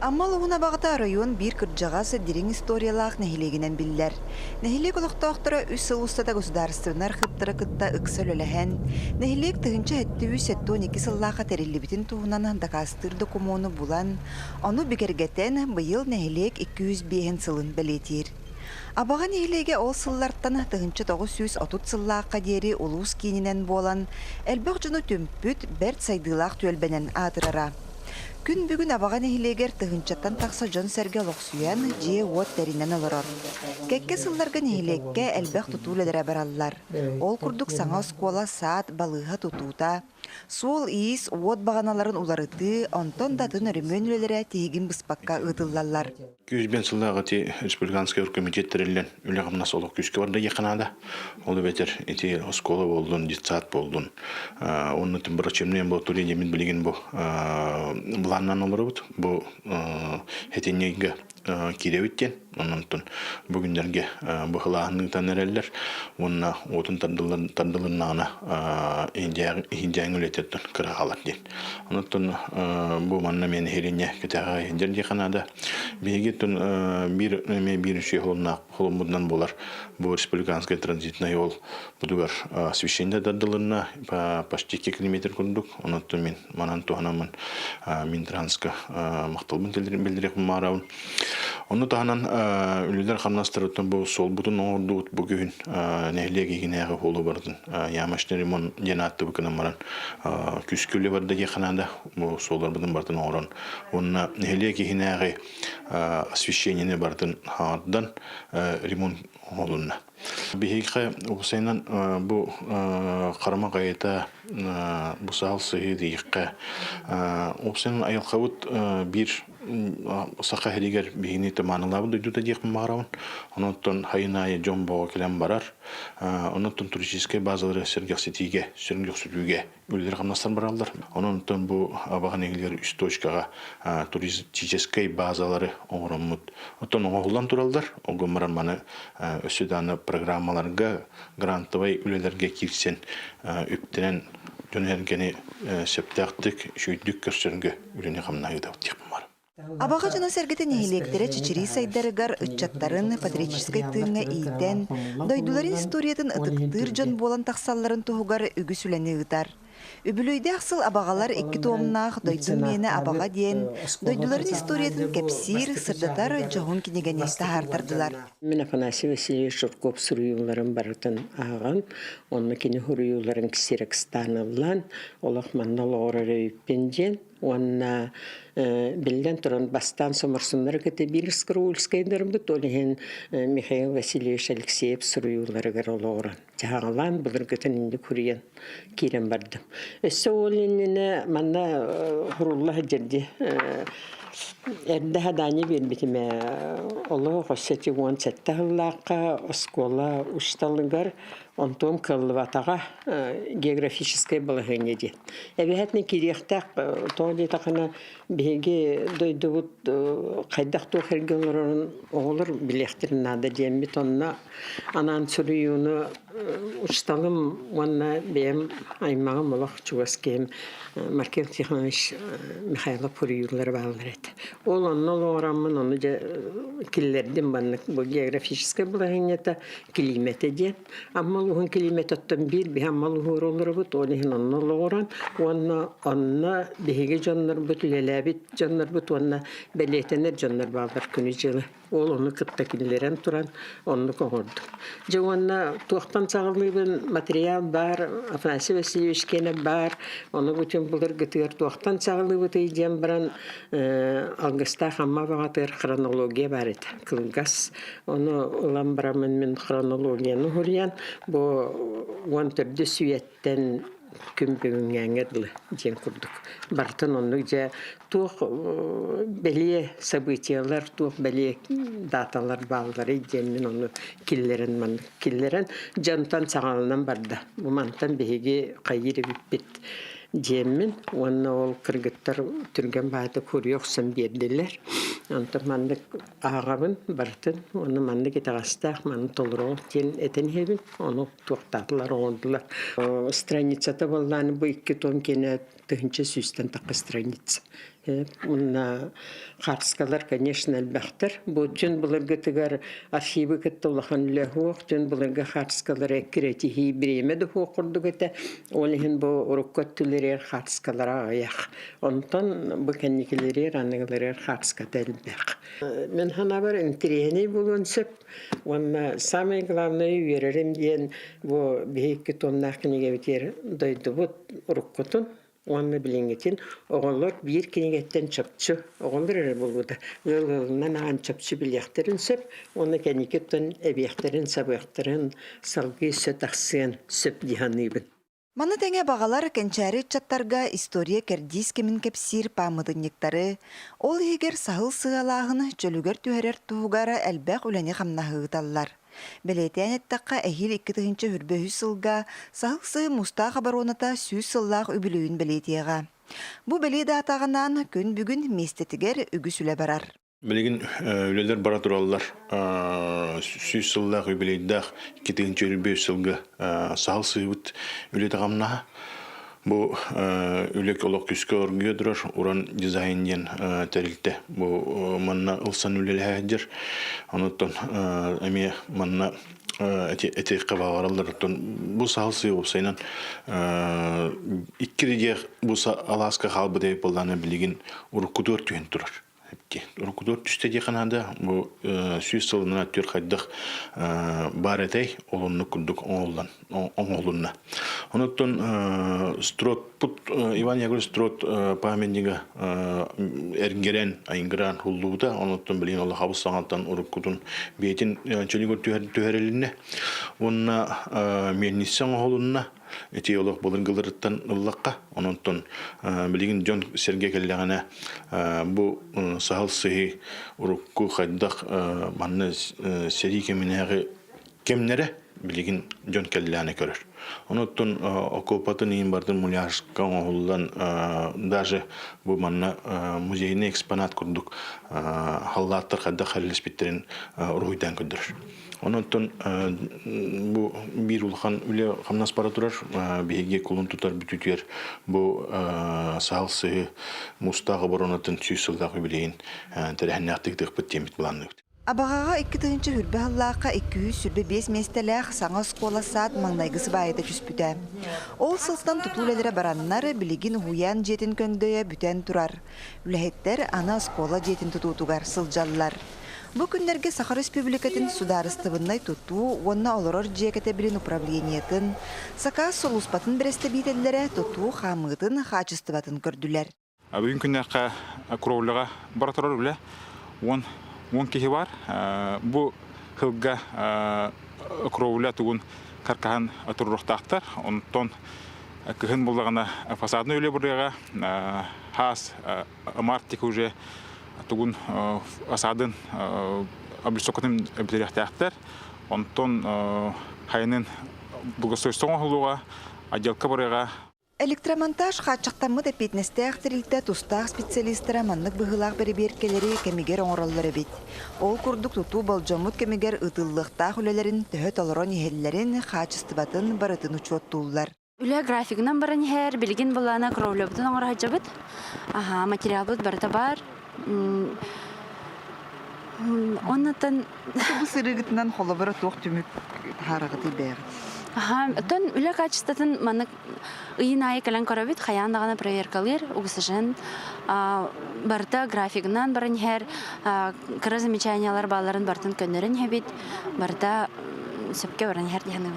Аммал уна багыта район бир кырджагасы дирин историялаах нехилегинен биллер. Нехилег олохтоохтора үс сылустата государственнар хыптыра кытта ыксөл өлөһэн. Нехилег тыгынча хэттүбү сеттон ики сыллааха териллибитин туһунан дакастыр докумону булан. Ону бигергетен быйыл нехилег 205 сылын белетир. Абага нехилеге ол сыллартан тыгынча 930 сыллаакка диэри улуус кийининен болан. Элбэх жуну түмпүт берт сайдыылаах түөлбенен атырара. Күн бүгін абаға нехилегер тыгынчаттан тақса жон сәрге лоқсуян жие уот дәрінен олырар. Кәкке сылларға нехилекке әлбәқ тұтуледері бараллар. Ол күрдік саңа скола саат балыға тұтута. Суол иіс уот бағаналарын уларыты, онтон датын өрімен өлелері тегін бұспаққа ұтыллалар. Күзбен сыллағы те республиканский комитеттерілен үліғымна солық күзге барды еқынада. Олы бетер ете скола болдun, детсат болдun. Оны түн бұрачемнен бұл төлі демін білеген бұл бұланнан олары бұд. Бұл хетенеге киревіттен. Оннан бүгіндерге бұқылағының танырелер. Онына отын тардылынағына хиндияң өлетерден қырағалар ден. Оннан бұл манна мен хелене кетеға хендер деканада. Беге түн бірінші қолымыдынан болар. Бұл республиканская транзитная ол бұдығар священде тардылынна почти 2 километр күрдік. Оннан мен манан туғанамын Минтранска мақталбын білдірек марауын. Оны тағанан үлілер қамнастырыттан бұл сол бұтын оңырдуыт бүгін нәйлеге генеғі қолы бардың. Ямашты ремон денатты бүкінен маран күскілі барды еқанада бұл солар бұдың бардың оңырын. Онына нәйлеге генеғі освещениені бардың хағардан ремон олынна. Бейхе ұқсайнан бұл қарама қайыта бұсал сұғы дейіққа. Ұқсайнан айылқауыт бір сақа хелигер бейіне тыманылабы дойдута дейқін мағырауын. Онықтан хайынайы жон боға келен барар. Онықтан туристическай базалары сергексетиге, сөрінгексетуге өлдер қамнастар баралдар. Онықтан бұл абаған егілер үст точкаға туристическай базалары оңырымыд. Оттан оңғылдан туралдар. Оғы маран маны өсіданы программаларға грантовай өлелерге кирсен үптенен жөнергені септақтық шүйдік көрсерінге өліне қамнайы да өттеқім бар. Абаға жана сәргеті нехилектері чичири сайдарыгар үтчаттарын патриотическай тыңға ийтен, дойдуларын историятын ытықтыр жон болан тақсалларын туғығар үгі сүләні ұтар. Үбілөйді ақсыл абағалар 2 томнақ дойду мені абаға дейін, дойдуларын историятын кәпсир, сырдатар жоғын кенеген есті хартардылар. Мен Афанасий Васильевич Шурков сұруюларын барытын ағын, оны кені хұруюларын кісерек станылан, олақ маннал орары өппенден, онна билден туран бастан сомырсынлары кете билис круульскайдарын бут олеген Михаил Васильевич Алексеев сұруюлары гаролоран. Жағалан бұлыр көтін инді күрген керен бардым. Өссі олініне манна хұрулла жерде әрді хадани бербетіме олы қосеті он сәтті ғыллаққа оскола ұшталығар онтом кыллыватаға географической балығынеде. Әбіғатны керектақ тоғыды тақына беге дойдығыт қайдақ тоқырге оларын оғылыр білектерін нада дембет онына анан сүріюіні ұшталым онына бәйім аймағым олақ чуғаскем Маркел Тихонович Михайлов Пурюлар балылар әді. Ол онына оғырамын, оны келлерден баннық бұл географической балығынеті келиметі ден. Амма лугун килимет оттан бир бихаммал хууроллары бут олихин онна лооран онна биһиги жоннор бут лелебит жоннор бут онна белетенер жоннор балдар күнү жылы ол оны кытта киллерен туран онну коңорду жонна туактан сагылыбын материал бар Афанасий Васильевич кене бар оны бүтүн булар гытыр туактан сагылыбы тейден баран алгыста хамма багатыр хронология бар эт кылгас оны улам барамын мен хронологияны хурьян бу онтөрдү сүйеттен күн бүгүнгәңгәрле ден курдук. Бартын онны же тух белие событиялар, тух белие даталар балдары денмен онны киллерен жантан сагалынан барда. Бу мантан беге кайыры биппит. Жемmin, оны ол кыргыттар түрген байды көріоқсын берділер. Онты манды ағабын бартын, оны манды кетағастақ, манды толырау кен әтен хебін, оны тоқтатылар, оңдылар. Страницата болғаны бұл 2 том кені түхінші сүйістен тақы страница. Мына харскалар, конечно, әлбәхтер. Бу жөн буларга тигәр архивы кеттулахан лехук, жөн буларга харскалар креативі биремеді хуқырды көте. Олихин бу уруккот түлерер харскалара аяқ. Онтан бу кәнникелерер, анығылерер харскат әлбәқ. Мен хана бар интерене болуын сөп. Онна самый главный веререм ден бу бейкі тоннақ кенеге бітер дойды бұд уруккотун. Онны билингетин оголлор бир кинегеттен чапчы оголлор болбуда. Ылынан ан чапчы билехтерин сөп, онны кеникеттен эбехтерин сабыхтерин салгы сөтаксын сөп диханыбын. Маны тәңе бағалар кәнчәрі чаттарға история кәрдис кемін кепсир памыдыннектары, ол егер сахыл сығалағын чөлігер түйерер туғара әлбәқ үләне қамнағығыталар. Белетен әттаққа әхил 2-тігінші хүрбөйі сылға, сахылсы мұста қабароната сүйіз сыллақ үбілуін белетеға. Бұ беледі атағынан күн бүгін местетігер үгі сүлі барар. Білеген үлелер бара тұралылар. Сүйіз сыллақ үбілейдіғ 2-тігінші хүрбөйі сылға сахылсы үбіт үлеті қамнаға. Бу үлек олық күскі оргүйе дұрар, уран дизайнен тәрілді. Бу манна ылсан үлелі әдер. Оныттан әме манна әте қабағаралар. Бу сағылсы олсайнан 2 редеғ бу Аласка қалбы деп болданы білеген ұрыққыдыр түйен тұрар. Урукудор түсте деканада бу сүйіз сылына түр қайдық бар әтей олынны күндік оңолынна. Оныттан строт пут Иван Яковлевич строт памятнигі әрінгерен айынгыран хуллуыда, оныттан білген олы қабыл саңаттан урукудун бейтін чөлігір түйәреліне. Онына меннесен оңолынна эти олох болынгылырыттан ыллаққа, ононтон білеген Джон Сергей кәлләғана бу сахал сыхи урукку қайдақ манны сери кемінәғі кемнері білеген Джон кәлләғана көрір. Ононтон окупатын ең бардың муляшқа оңылдан даже бу манна музейіне экспонат күрдік халлаттар қайдақ әліспеттерін руйдан күрдір. Ононтон бу бир улхан үле қамнас бара турар, беге кулун тутар бүтүтер бу сахалсы мустағы боронатын сүйсілдағы білейін тәрәхіннәқтігдік біттемет бұланды. Абағаға 2-тігінші хүрбі халлаққа 200-5 местеләқ саңа скола саат маңнайгысы байыда күспүті. Ол сылстан тұтулелері бараннары білігін хуян жетін көңдөйі бүтен тұрар. Үләхеттер ана скола жетін тұтутуғар сылжалылар. Бу күннерге Сахар Республикатын сударыстыбыннай тұту, онна олорор жекеті білін управлениетін, сака солуспатын біресті бейтелері тұту қамығытын қачыстыбатын көрділер. Бүгін күннерге күроулыға баратырар үлі, 10 кехи бар. Бу қылға күроулы тұғын қарқахан тұрырықтақтар. Онтон күхін болдағына фасадны үлі бұрыға хас марттик уже тугун асадын облисокатын бітіректәқтер. Онтон хайнын бұлғыстойстың оғылуға отделка бұрыға. Электромонтаж қатшақтамы да петнесті әқтірілді тұстақ специалистері маннық бұғылақ бәрі беркелері кәмегер оңыралары бет. Ол күрдік тұту болжамыт кәмегер ұтыллықтақ үлелерін төхет олырон ехеллерін қатшыстыбатын барытын ұчуаттулар. Үлі графигынан баран хәр, білген болана кровлебітін оңыр хачабыт. Материал бұд барыта бар. Оннатын... Бұл сырығытынан қолабыра тоқ түмік харағыты бәғыт. Тон үлі качествотын манық үйін айы кәлін көрабет, қаяндағына проверкалыр, ұғысышын барыта графигынан баран хәр, кірі замечаниялар баларын бартын көнерін хәбет, барыта сөпке баран хәр дегенім.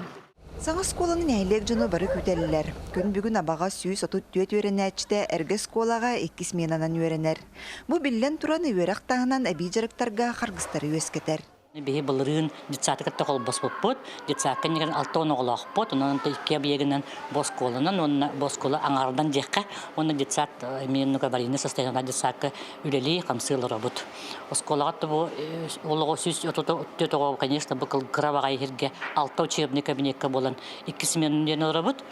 Саңа сколанын әйлек жыны бары күтелілер. Күн бүгін абаға сүйіс отут түйет өренәчті әргі сколаға 2 сменанан өренер. Бұ білен тұран өрақтағынан әбей жарықтарға қарғыстары өскетер. Бе былырын детсаты катта колбос поппот, детсакка неген алтон оглахпот, онан текке биегенен босколанан, онна боскола аңардан жекка, онна детсат меннука барины состояна детсакка үлели камсылы работ. Осколагат бу олого сүз өтөтөгө, конечно, быкыл гравага хирге алты учебный кабинетка болан 2 сменен работ.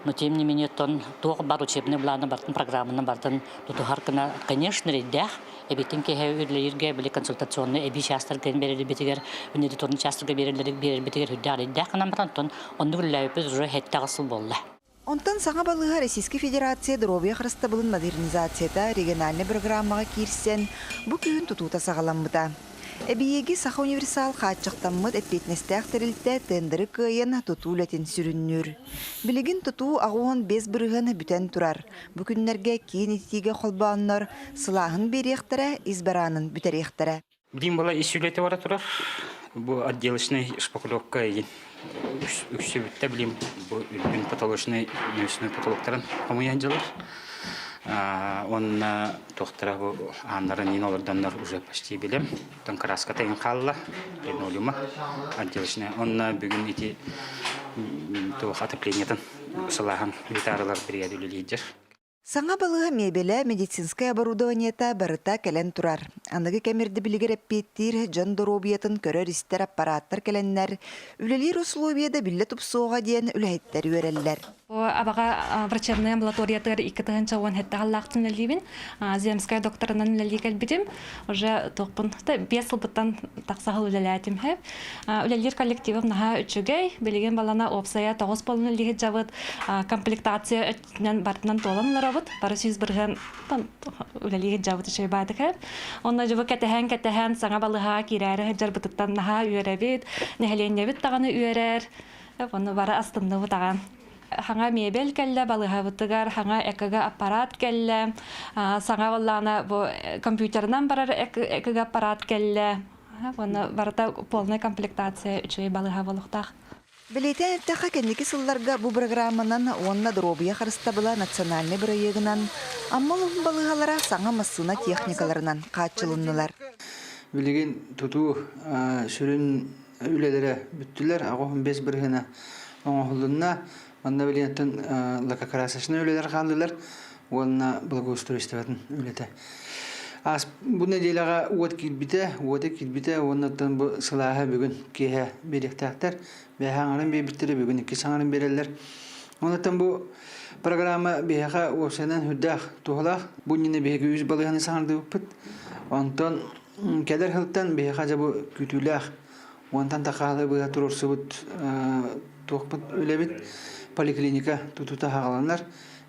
Но тем не менее тон тог бар учебный планы бартын программаны бартын тутухаркына, конечно, редях. Эбитинки хәүрләргә биле консультационный эби частырган берәле битегәр, үне торны частырга берәле битегәр хүдәр идә канамрантон, онны гүлләп без уже хәттә гысыл булды. Онтан саңа балыға Российский Федерация дробия хрыстабылын модернизацията региональный программаға кирсен бұ күйін тұтуыта сағаламыда. Әбиеги Саха универсал қатшықтаммыд әппетнестәқ тәрілтті тендері күйен тұту ләтін сүріннүр. Білігін тұту ағуын без бірігін бүтән тұрар. Бүкінлерге кейін етіге қолбағынлар сылағын беректірі, избаранын бүтәректірі. Білім бала исүлеті бара тұрар. Бұл отделочный шпаклевка еген. Үксі бітті білім бұл үлгін потолочный нөсіні потолоктарын қамыян жылыр. Он тоқтыра бұл анларын ең оларданлар уже почти білем. Тон краска тайын қалла, линолеума отделочный. Он бүгін еті отоплениятын сылаған витарылар біряділі Саңа балыға мебелі медицинское оборудованиета барыта кәлен тұрар. Анығы кәмерді білігер әппеттір жан доробиятын көрер істер аппараттар кәленнер, үлелер условияда білі тұпсуға дейін үләйттер өрелілер. Абаға врачебная амбулаториятыр 2-тығынша 10 хетті қаллақтын ләлейбін. Земская докторынан ләлей кәлбедім. Уже тоқпын 5 сылбыттан тақсағыл үлеләтім әп. Үлелер коллективім наға үчігей. Білеген балана опсая 9 болын үлеге жабыд. Комплектация бартынан толын бары сүйіз бірген үлелеге жабыты шөй бадық әп. Онна жабы кәтәхән саңа балыға керәрі жарбытыттан наға үйерәбет, нәхеленебет тағаны үйерәр. Оны бары астынды бұтаған. Хаңа мебель кәлі, балыға бұтығар, хаңа әкіға аппарат кәлі, саңа балағына компьютернан барар әкіға аппарат кәлі. Оны барыта полная комплектация үші балыға болуқтақ. Білейтен әттіға кәндекі сылларға бұл программанан онна дробия қарыстабыла национальный проегінан, аммалығын балығалара саңа массына техникаларынан қатшылынылар. Білеген тұту сүрін үлелері бүттілер, ағуын без біргіні оңғылынна, онна білгенттен лакакрасашына үлелер қалдылар, онна благоустройстватын үлеті. Бұл неделаға уат келбіті, оннаттан бұл сылаға бүгін кейе беректақтар, бәйхаңарын бейбіттірі бүгін 2 саңарын берелер. Оннаттан бұл программа бәйхаға осынан хүддақ туғылақ, бұл нені бәйхаға 100 балығаны саңырды өппіт. Онтан кәдір қылттан бәйхаға жабы күтіләқ, онтан тақалы бұға тұрырсы бұд туғпыт өлебіт, поликлиника тұтута хағаланлар.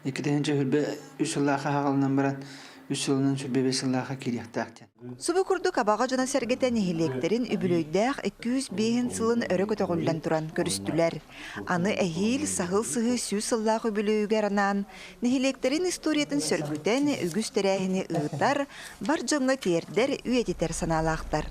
2-тәхінші хүлбе 3 сыллаға хағалынан баран, 3 сылының сүрбебе сыллаға керектақтен. Субы күрді қабаға жана сәргетен ехелектерін үбілөйдәқ 205 сылын өрі көтіғылдан тұран көрістілер. Аны әхейл сағыл-сығы сүй сыллағы үбілөйгер анан, нехелектерін историятын сөргүтен үгіз тәрәхіні ұғытар, бар жоңға тердер үйететер саналақтар.